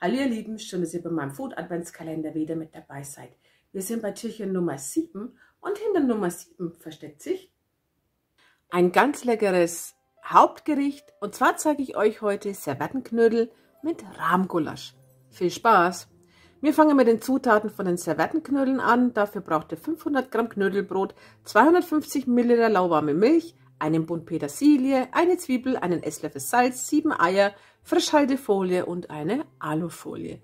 Hallo ihr Lieben, schön, dass ihr bei meinem Food Adventskalender wieder mit dabei seid. Wir sind bei Türchen Nummer 7 und hinter Nummer 7 versteckt sich ein ganz leckeres Hauptgericht. Und zwar zeige ich euch heute Servettenknödel mit Rahmgulasch. Viel Spaß! Wir fangen mit den Zutaten von den Servettenknödeln an. Dafür braucht ihr 500 Gramm Knödelbrot, 250 Milliliter lauwarme Milch, einen Bund Petersilie, eine Zwiebel, einen Esslöffel Salz, 7 Eier, Frischhaltefolie und eine Alufolie.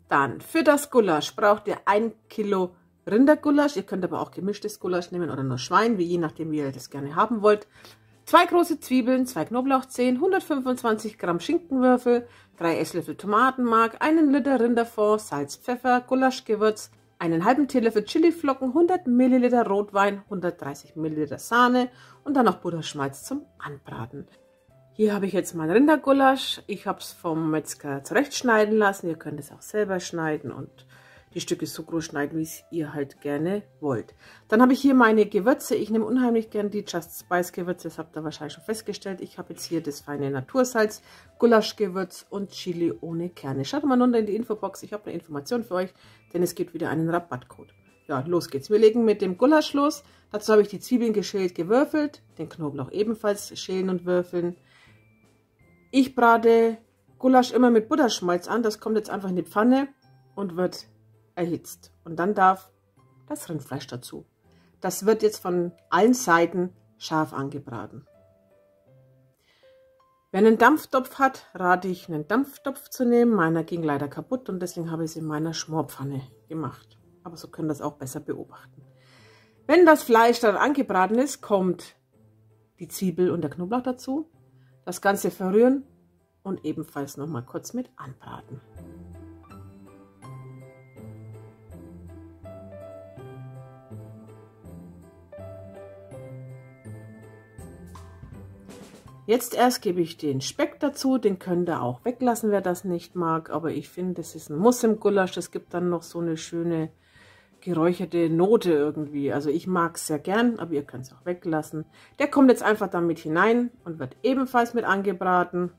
Dann für das Gulasch braucht ihr 1 Kilo Rindergulasch. Ihr könnt aber auch gemischtes Gulasch nehmen oder nur Schwein, je nachdem wie ihr das gerne haben wollt. 2 große Zwiebeln, 2 Knoblauchzehen, 125 Gramm Schinkenwürfel, 3 Esslöffel Tomatenmark, 1 Liter Rinderfond, Salz, Pfeffer, Gulaschgewürz, einen halben Teelöffel Chiliflocken, 100 Milliliter Rotwein, 130 Milliliter Sahne und dann noch Butterschmalz zum Anbraten. Hier habe ich jetzt mein Rindergulasch. Ich habe es vom Metzger zurechtschneiden lassen. Ihr könnt es auch selber schneiden und die Stücke so groß schneiden, wie es ihr halt gerne wollt. Dann habe ich hier meine Gewürze. Ich nehme unheimlich gern die Just Spice Gewürze. Das habt ihr wahrscheinlich schon festgestellt. Ich habe jetzt hier das feine Natursalz, Gulaschgewürz und Chili ohne Kerne. Schaut mal runter in die Infobox. Ich habe eine Information für euch, denn es gibt wieder einen Rabattcode. Ja, los geht's. Wir legen mit dem Gulasch los. Dazu habe ich die Zwiebeln geschält, gewürfelt, den Knoblauch ebenfalls schälen und würfeln. Ich brate Gulasch immer mit Butterschmalz an. Das kommt jetzt einfach in die Pfanne und wird erhitzt. Und dann darf das Rindfleisch dazu. Das wird jetzt von allen Seiten scharf angebraten. Wer einen Dampftopf hat, rate ich, einen Dampftopf zu nehmen. Meiner ging leider kaputt und deswegen habe ich es in meiner Schmorpfanne gemacht. Aber so können wir das auch besser beobachten. Wenn das Fleisch dann angebraten ist, kommt die Zwiebel und der Knoblauch dazu. Das Ganze verrühren und ebenfalls noch mal kurz mit anbraten. Jetzt erst gebe ich den Speck dazu, den könnt ihr auch weglassen, wer das nicht mag, aber ich finde, das ist ein Muss im Gulasch, das gibt dann noch so eine schöne geräucherte Note irgendwie. Also ich mag es sehr gern, aber ihr könnt es auch weglassen. Der kommt jetzt einfach damit hinein und wird ebenfalls mit angebraten.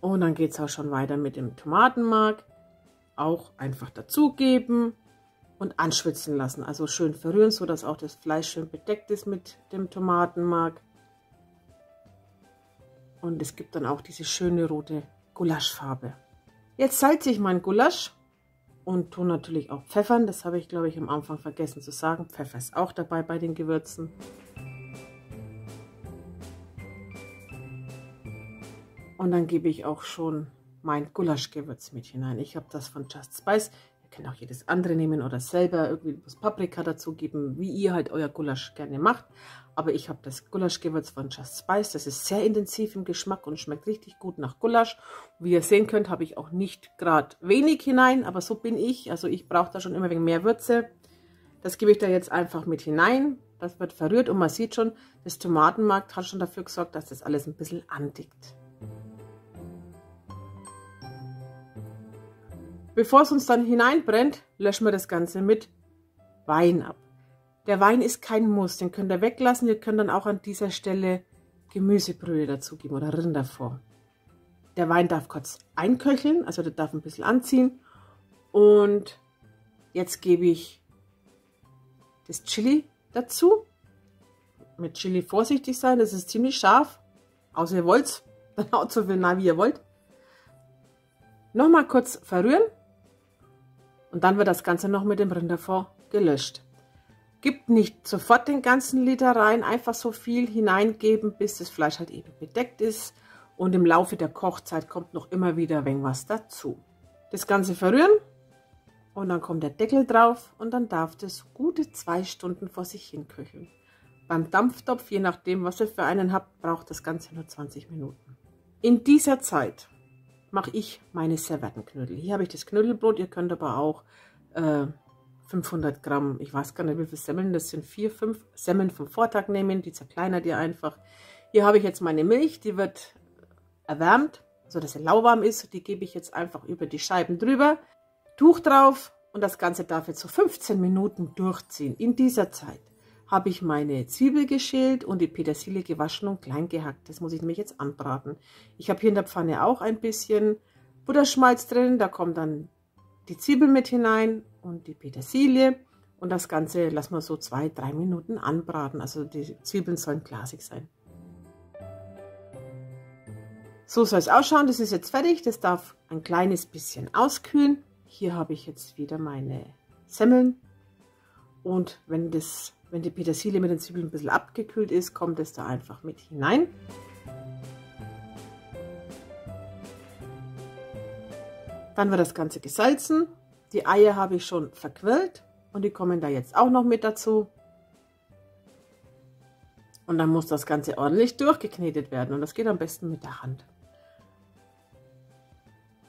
Und dann geht es auch schon weiter mit dem Tomatenmark. Auch einfach dazugeben und anschwitzen lassen. Also schön verrühren, so dass auch das Fleisch schön bedeckt ist mit dem Tomatenmark. Und es gibt dann auch diese schöne rote Gulaschfarbe. Jetzt salze ich mein Gulasch. Und tue natürlich auch pfeffern, das habe ich glaube ich am Anfang vergessen zu sagen. Pfeffer ist auch dabei bei den Gewürzen. Und dann gebe ich auch schon mein Gulaschgewürz mit hinein. Ich habe das von Just Spice. Ihr könnt auch jedes andere nehmen oder selber irgendwie das Paprika dazu geben, wie ihr halt euer Gulasch gerne macht. Aber ich habe das Gulaschgewürz von Just Spice. Das ist sehr intensiv im Geschmack und schmeckt richtig gut nach Gulasch. Wie ihr sehen könnt, habe ich auch nicht gerade wenig hinein, aber so bin ich. Also ich brauche da schon immer ein wenig mehr Würze. Das gebe ich da jetzt einfach mit hinein. Das wird verrührt und man sieht schon, das Tomatenmark hat schon dafür gesorgt, dass das alles ein bisschen andickt. Bevor es uns dann hineinbrennt, löschen wir das Ganze mit Wein ab. Der Wein ist kein Muss, den könnt ihr weglassen. Ihr könnt dann auch an dieser Stelle Gemüsebrühe dazugeben oder Rinderfond. Der Wein darf kurz einköcheln, also der darf ein bisschen anziehen. Und jetzt gebe ich das Chili dazu. Mit Chili vorsichtig sein, das ist ziemlich scharf. Außer ihr wollt es, dann haut so viel rein, wie ihr wollt. Nochmal kurz verrühren. Und dann wird das Ganze noch mit dem Rinderfond gelöscht. Gibt nicht sofort den ganzen Liter rein, einfach so viel hineingeben, bis das Fleisch halt eben bedeckt ist. Und im Laufe der Kochzeit kommt noch immer wieder ein wenig was dazu. Das Ganze verrühren und dann kommt der Deckel drauf und dann darf das gute 2 Stunden vor sich hin köcheln. Beim Dampftopf, je nachdem was ihr für einen habt, braucht das Ganze nur 20 Minuten. In dieser Zeit mache ich meine Servettenknödel. Hier habe ich das Knödelbrot, ihr könnt aber auch 500 Gramm, ich weiß gar nicht wie viele Semmeln, das sind 4, 5 Semmeln vom Vortag nehmen, die zerkleinert ihr einfach. Hier habe ich jetzt meine Milch, die wird erwärmt, sodass sie lauwarm ist. Die gebe ich jetzt einfach über die Scheiben drüber, Tuch drauf und das Ganze darf jetzt so 15 Minuten durchziehen. In dieser Zeit habe ich meine Zwiebel geschält und die Petersilie gewaschen und klein gehackt. Das muss ich nämlich jetzt anbraten. Ich habe hier in der Pfanne auch ein bisschen Butterschmalz drin. Da kommt dann die Zwiebel mit hinein und die Petersilie. Und das Ganze lassen wir so 2-3 Minuten anbraten. Also die Zwiebeln sollen glasig sein. So soll es ausschauen. Das ist jetzt fertig. Das darf ein kleines bisschen auskühlen. Hier habe ich jetzt wieder meine Semmeln. Und wenn die Petersilie mit den Zwiebeln ein bisschen abgekühlt ist, kommt es da einfach mit hinein. Dann wird das Ganze gesalzen. Die Eier habe ich schon verquirlt und die kommen da jetzt auch noch mit dazu. Und dann muss das Ganze ordentlich durchgeknetet werden und das geht am besten mit der Hand.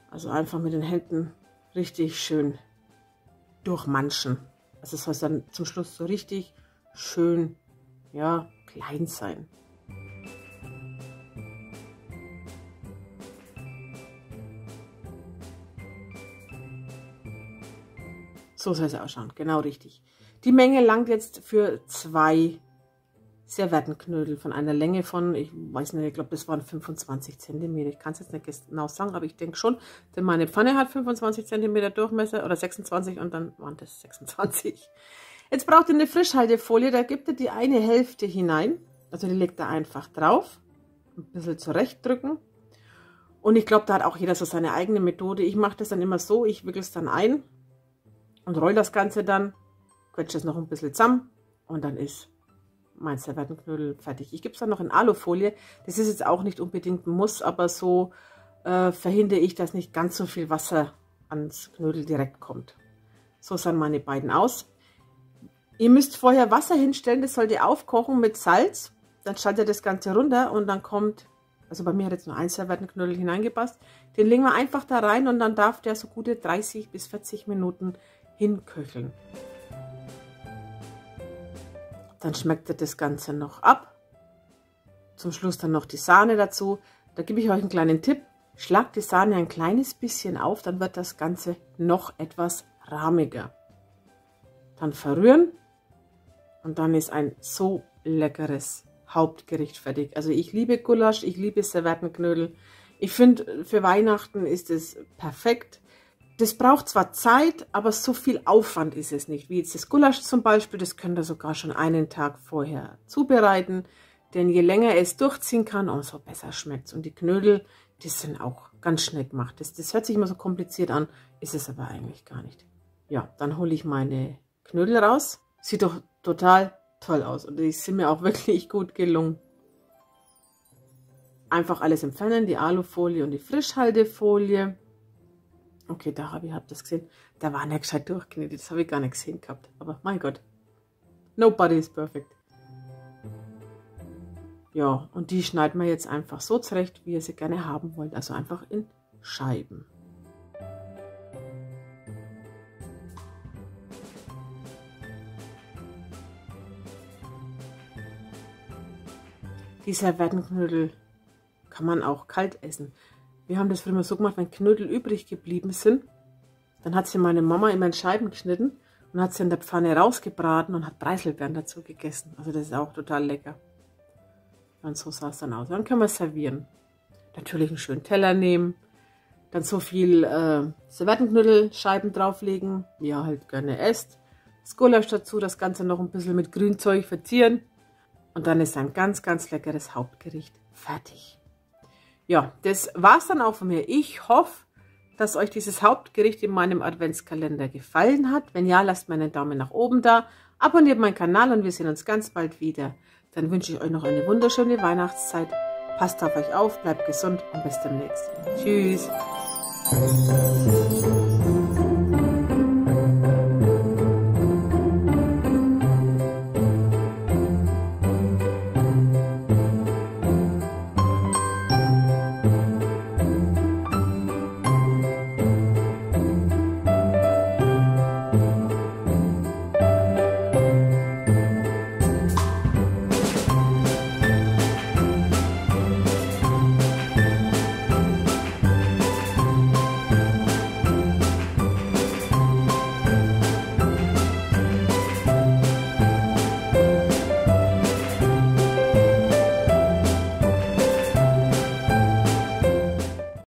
Also einfach mit den Händen richtig schön durchmanschen. Also es soll dann zum Schluss so richtig schön, ja, klein sein. So soll es ausschauen, genau richtig. Die Menge langt jetzt für 2 Serviettenknödel von einer Länge von, ich weiß nicht, ich glaube, das waren 25 cm. Ich kann es jetzt nicht genau sagen, aber ich denke schon, denn meine Pfanne hat 25 cm Durchmesser oder 26 und dann waren das 26. Jetzt braucht ihr eine Frischhaltefolie, da gibt ihr die eine Hälfte hinein, also die legt ihr einfach drauf, ein bisschen zurechtdrücken. Und ich glaube, da hat auch jeder so seine eigene Methode. Ich mache das dann immer so, ich wickel es dann ein und roll das Ganze dann, quetsche es noch ein bisschen zusammen und dann ist mein Serviettenknödel fertig. Ich gebe es dann noch in Alufolie. Das ist jetzt auch nicht unbedingt ein Muss, aber so verhindere ich, dass nicht ganz so viel Wasser ans Knödel direkt kommt. So sahen meine beiden aus. Ihr müsst vorher Wasser hinstellen, das sollte aufkochen mit Salz. Dann schaltet ihr das Ganze runter und dann kommt, also bei mir hat jetzt nur ein Serviettenknödel hineingepasst. Den legen wir einfach da rein und dann darf der so gute 30 bis 40 Minuten hinköcheln. Dann schmeckt ihr das Ganze noch ab. Zum Schluss dann noch die Sahne dazu. Da gebe ich euch einen kleinen Tipp. Schlagt die Sahne ein kleines bisschen auf, dann wird das Ganze noch etwas rahmiger. Dann verrühren und dann ist ein so leckeres Hauptgericht fertig. Also ich liebe Gulasch, ich liebe Serviettenknödel. Ich finde, für Weihnachten ist es perfekt. Das braucht zwar Zeit, aber so viel Aufwand ist es nicht. Wie jetzt das Gulasch zum Beispiel, das könnt ihr sogar schon einen Tag vorher zubereiten. Denn je länger es durchziehen kann, umso besser schmeckt es. Und die Knödel, die sind auch ganz schnell gemacht. Das hört sich immer so kompliziert an, ist es aber eigentlich gar nicht. Ja, dann hole ich meine Knödel raus. Sieht doch total toll aus und die sind mir auch wirklich gut gelungen. Einfach alles entfernen, die Alufolie und die Frischhaltefolie. Okay, da habt ihr das gesehen. Da war nicht gescheit durchknetet. Das habe ich gar nicht gesehen gehabt. Aber mein Gott. Nobody is perfect. Ja, und die schneiden wir jetzt einfach so zurecht, wie ihr sie gerne haben wollt. Also einfach in Scheiben. Die Serviettenknödel kann man auch kalt essen. Wir haben das früher so gemacht, wenn Knödel übrig geblieben sind, dann hat sie meine Mama immer in Scheiben geschnitten und hat sie in der Pfanne rausgebraten und hat Preiselbeeren dazu gegessen. Also das ist auch total lecker. Und so sah es dann aus. Dann können wir es servieren. Natürlich einen schönen Teller nehmen, dann so viel Serviettenknödelscheiben drauflegen, wie ihr halt gerne esst. Das Gulasch dazu, das Ganze noch ein bisschen mit Grünzeug verzieren. Und dann ist ein ganz, ganz leckeres Hauptgericht fertig. Ja, das war's dann auch von mir. Ich hoffe, dass euch dieses Hauptgericht in meinem Adventskalender gefallen hat. Wenn ja, lasst mir einen Daumen nach oben da. Abonniert meinen Kanal und wir sehen uns ganz bald wieder. Dann wünsche ich euch noch eine wunderschöne Weihnachtszeit. Passt auf euch auf, bleibt gesund und bis demnächst. Tschüss.